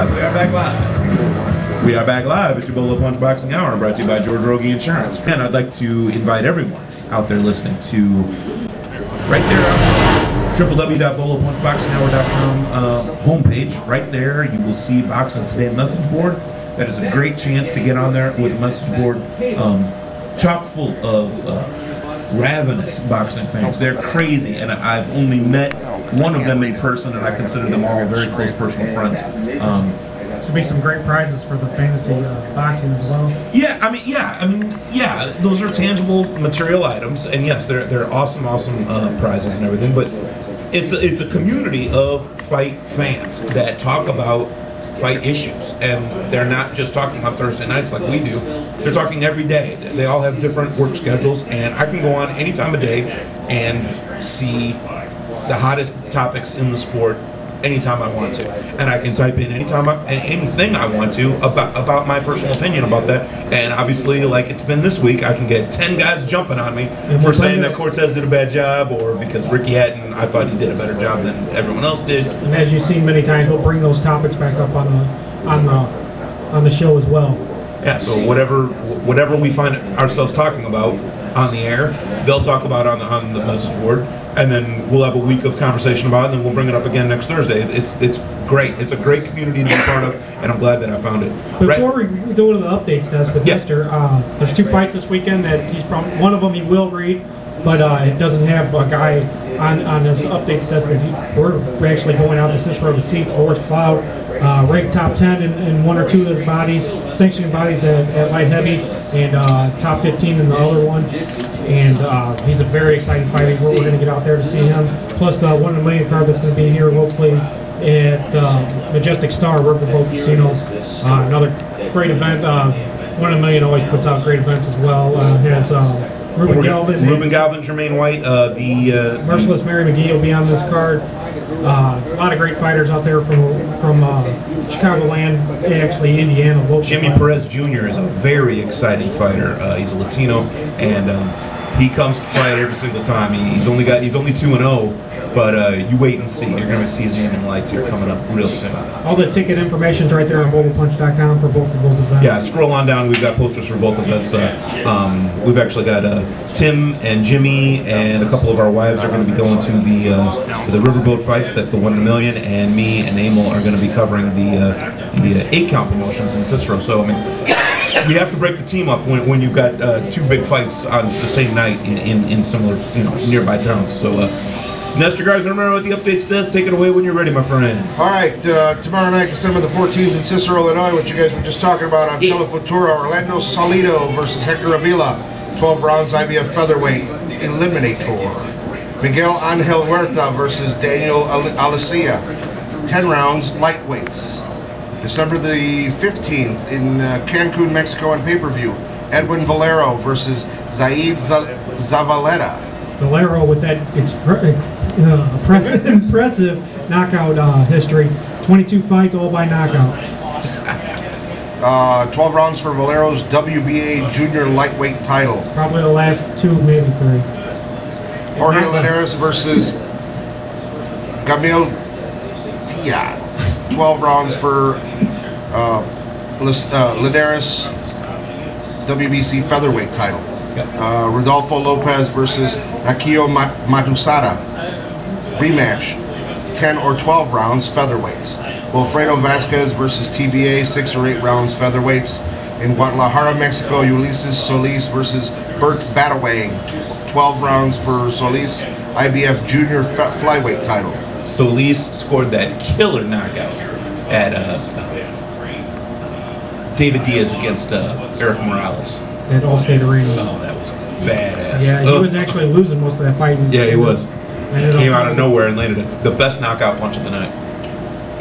live. We are back live. We are back live at your Bolo Punch Boxing Hour, brought to you by George Rogie Insurance. And I'd like to invite everyone out there listening to right there on www.bolopunchboxinghour.com homepage. Right there, you will see Boxing Today message board. That is a great chance to get on there with a message board chock full of ravenous boxing fans. They're crazy, and I've only met one of them in person, and I consider them all very close personal friends. Should be some great prizes for the fantasy boxing as well. Yeah, those are tangible material items, and yes, they're awesome prizes and everything. But it's a community of fight fans that talk about fight issues, and they're not just talking on Thursday nights like we do. They're talking every day. They all have different work schedules, and I can go on any time of day and see the hottest topics in the sport anytime I want to, and I can type in anything I want to about my personal opinion about that. And obviously, like it's been this week, I can get 10 guys jumping on me for saying that Cortez did a bad job, or because Ricky Hatton, I thought he did a better job than everyone else did. And as you've seen many times, we'll bring those topics back up on the show as well. Yeah, so whatever we find ourselves talking about on the air, they'll talk about on the message board, and then we'll have a week of conversation about it, and then we'll bring it up again next Thursday. It's great. It's a great community to be part of, and I'm glad that I found it. Before we go to the updates, Des, with Nestor, there's 2 fights this weekend that one of them he will read, but it doesn't have a guy on his updates desk that we're actually going out to Cicero to see Forrest Cloud, ranked top 10 in 1 or 2 of his bodies, sanctioning bodies at light heavy, and top 15 in the other one. And he's a very exciting fighter. We're going to get out there to see him. Plus the 1 in a million card that's going to be here locally at Majestic Star Riverboat Casino. Another great event. 1 in a million always puts out great events as well. Has Ruben Galvin, Jermaine White, the Merciless Mary McGee will be on this card. A lot of great fighters out there from Chicagoland, actually Indiana. Jimmy Perez Jr. is a very exciting fighter. He's a Latino, and he comes to fight every single time. He's only 2-0, but you wait and see. You're going to see his name in lights here coming up real soon. All the ticket information's right there on BoloPunch.com for both of those events. Yeah, scroll on down. We've got posters for both events. We've actually got Tim and Jimmy and a couple of our wives are going to be going to the Riverboat fights. That's the 1 in a million, and me and Emil are going to be covering the 8-count promotions in Cicero. So I mean, we have to break the team up when you've got 2 big fights on the same night in similar nearby towns. So Nestor Garza, remember what the updates does. Take it away when you're ready, my friend. All right, tomorrow night, December the 14th in Cicero, Illinois, what you guys were just talking about on Telefutura, Orlando Salido versus Hector Avila, 12 rounds IBF featherweight eliminator. Miguel Angel Huerta versus Daniel Alicia, 10 rounds lightweights. December the 15th in Cancun, Mexico on pay-per-view, Edwin Valero versus Zaid Zavaleta. Valero with that impressive knockout history. 22 fights, all by knockout. 12 rounds for Valero's WBA junior lightweight title. Probably the last 2, maybe 3. Jorge Linares versus Gamil Diaz. 12 rounds for Linares WBC featherweight title. Rodolfo Lopez versus Akio Matusada, rematch, 10 or 12 rounds featherweights. Wilfredo Vasquez versus TBA, 6 or 8 rounds featherweights. In Guadalajara, Mexico, Ulises Solis versus Bert Batawang, 12 rounds for Solis, IBF junior flyweight title. Solis scored that killer knockout at David Diaz against Eric Morales. At Allstate Arena. Oh, that was badass. Yeah, he was actually losing most of that fight. Yeah, he was. Came out of nowhere and landed the best knockout punch of the night.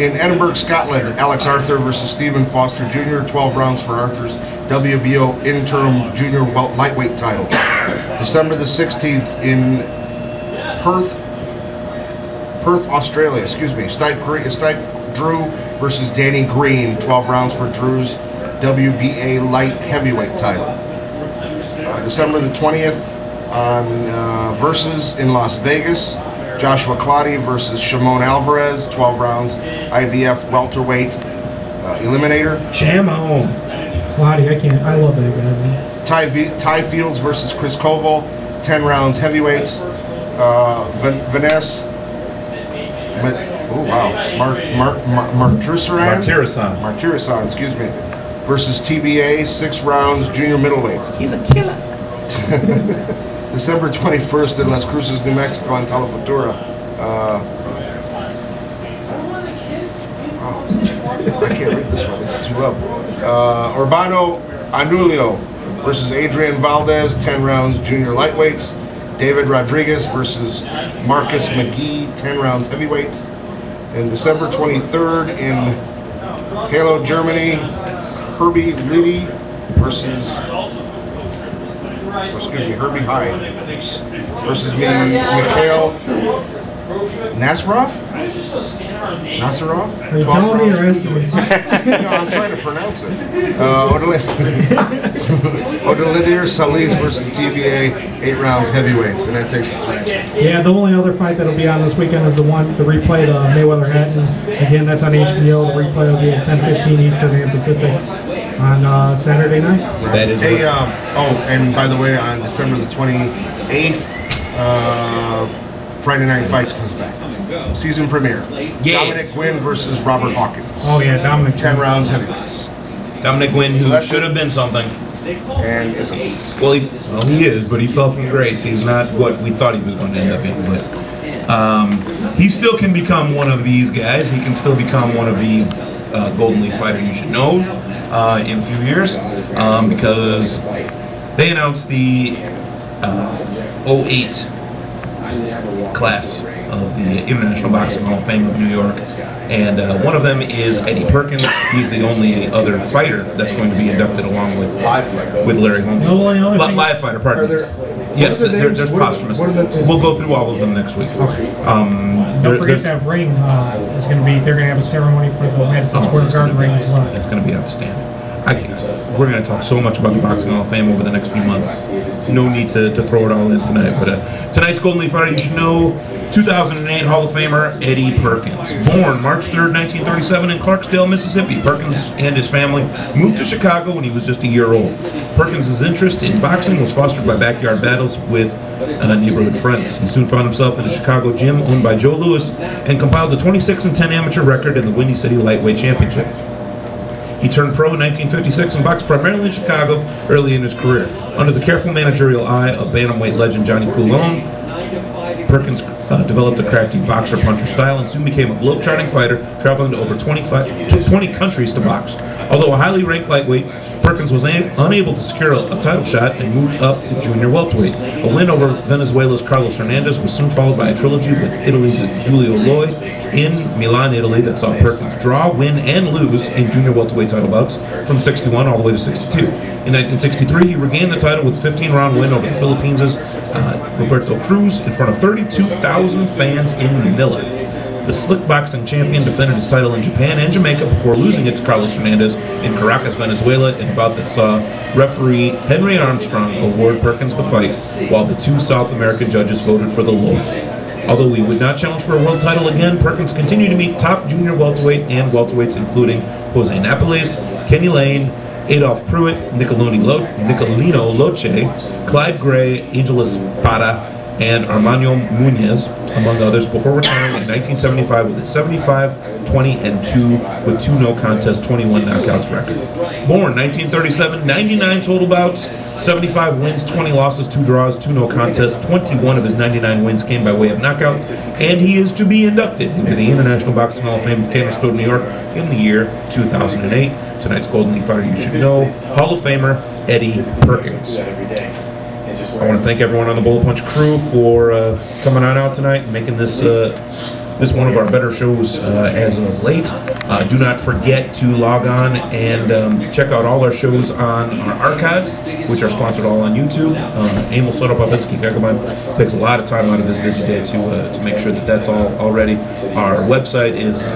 In Edinburgh, Scotland, Alex Arthur versus Stephen Foster Jr., 12 rounds for Arthur's WBO interim junior lightweight title. December the 16th in Perth, Australia, Stike Drew versus Danny Green, 12 rounds for Drew's WBA light heavyweight title. December the 20th on Versus in Las Vegas, Joshua Clottey versus Shimon Alvarez, 12 rounds, IBF welterweight. Eliminator. Jam on. Lottie, I love that guy, man. Ty Fields versus Chris Koval, 10 rounds heavyweights. Vanessa, Martirasan, excuse me, versus TBA, 6 rounds junior middleweights. He's a killer. December 21st in Las Cruces, New Mexico, on Telefutura. I can't read this one, it's too up. Urbano Anulio versus Adrian Valdez, 10 rounds junior lightweights. David Rodriguez versus Marcus McGee, 10 rounds heavyweights. And December 23rd in Halo, Germany, Herbie Liddy versus, Herbie Hyde versus Mikhail Nasarov? Are you telling me or asking me? No, I'm trying to pronounce it. Odelidir Salis versus TBA, 8 rounds heavyweights, and that takes us to next week. Yeah, the only other fight that'll be on this weekend is the replay, the Mayweather Hatton. Again, that's on HBO. The replay will be at 10:15 Eastern and Pacific on Saturday night. That is hey, and by the way, on December the 28th, Friday Night Fights comes back. Season premiere. Yes. Dominic Gwynn versus Robert Hawkins. Oh yeah, Dominic. 10 rounds heavyweights. Dominic Gwynn, who should have been something. And isn't. Well, he is, but he fell from grace. He's not what we thought he was going to end up being. But he still can become one of these guys. He can still become one of the Golden League fighter you should know in a few years, because they announced the 08 class of the International Boxing Hall of Fame of New York, and one of them is Eddie Perkins. He's the only other fighter that's going to be inducted along with Larry Holmes. Live fighter, pardon me. Yes, there's posthumous. We'll go through all of them next week. Don't forget that ring is going to be. They're going to have a ceremony for the Madison Square Garden ring as well. It's going to be outstanding. We're going to talk so much about the Boxing Hall of Fame over the next few months. No need to throw it all in tonight. But tonight's Golden League fighter you should know, 2008 Hall of Famer Eddie Perkins. Born March 3rd, 1937 in Clarksdale, Mississippi, Perkins and his family moved to Chicago when he was just a year old. Perkins' interest in boxing was fostered by backyard battles with neighborhood friends. He soon found himself in a Chicago gym owned by Joe Louis and compiled a 26-10 amateur record in the Windy City Lightweight Championship. He turned pro in 1956 and boxed primarily in Chicago early in his career. Under the careful managerial eye of bantamweight legend Johnny Coulon, Perkins developed a crafty boxer-puncher style and soon became a globe-trotting fighter, traveling to over 20 countries to box. Although a highly ranked lightweight, Perkins was unable to secure a title shot and moved up to junior welterweight. A win over Venezuela's Carlos Hernandez was soon followed by a trilogy with Italy's Giulio Loi in Milan, Italy, that saw Perkins draw, win, and lose in junior welterweight title bouts from 61 all the way to 62. In 1963, he regained the title with a 15-round win over the Philippines' Roberto Cruz in front of 32,000 fans in Manila. The slick boxing champion defended his title in Japan and Jamaica before losing it to Carlos Hernandez in Caracas, Venezuela, in a bout that saw referee Henry Armstrong award Perkins the fight, while the 2 South American judges voted for the low. Although he would not challenge for a world title again, Perkins continued to meet top junior welterweight and welterweights including Jose Napoles, Kenny Lane, Adolph Pruitt, Nicolino Loche, Clyde Gray, Angel Espada, and Armando Munez, among others, before retiring in 1975 with a 75-20-2 with 2 no contest, 21 knockouts record. Born 1937, 99 total bouts, 75 wins, 20 losses, 2 draws, 2 no contests. 21 of his 99 wins came by way of knockout, and he is to be inducted into the International Boxing Hall of Fame of Canastota, New York in the year 2008. Tonight's Golden League fighter you should know, Hall of Famer Eddie Perkins. I want to thank everyone on the Bullet Punch crew for coming on out tonight and making this this one of our better shows as of late. Do not forget to log on and check out all our shows on our archive, which are sponsored all on YouTube. Emil Sotopapinski Kagaman takes a lot of time out of his busy day to make sure that that's all ready. Our website is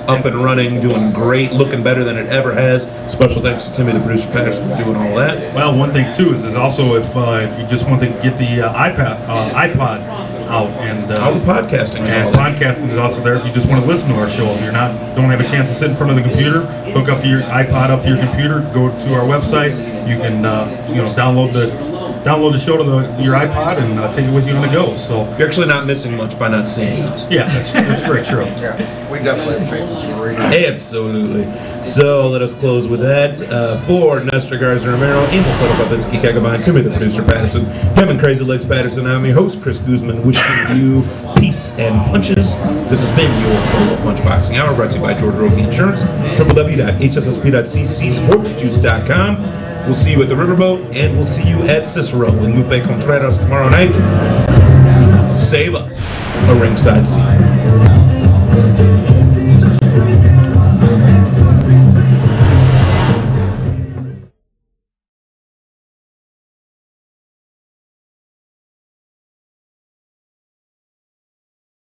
up and running, doing great, looking better than it ever has. Special thanks to Timmy, the producer, Patterson, for doing all that. Well, one thing too is also if you just want to get the iPod out. And all the podcasting is all there. Podcasting is also there if you just want to listen to our show. If you're don't have a chance to sit in front of the computer, hook up your iPod up to your computer, go to our website. You can download the show to your iPod and take it with you on the go. So you're actually not missing much by not seeing us. Yeah, that's very true. Yeah, we definitely have faces in the ring. Absolutely. So let us close with that. For Nestor Garza Romero, Emil Soto Babinski Kagabine, Timmy the producer Patterson, Kevin Crazy Legs Patterson, I'm your host Chris Guzman, wishing you peace and punches. This has been your Polo Punch Boxing Hour, brought to you by George Rogie Insurance, www.hssp.ccsportsjuice.com. We'll see you at the Riverboat, and we'll see you at Cicero in Lupe Contreras tomorrow night. Save us a ringside seat.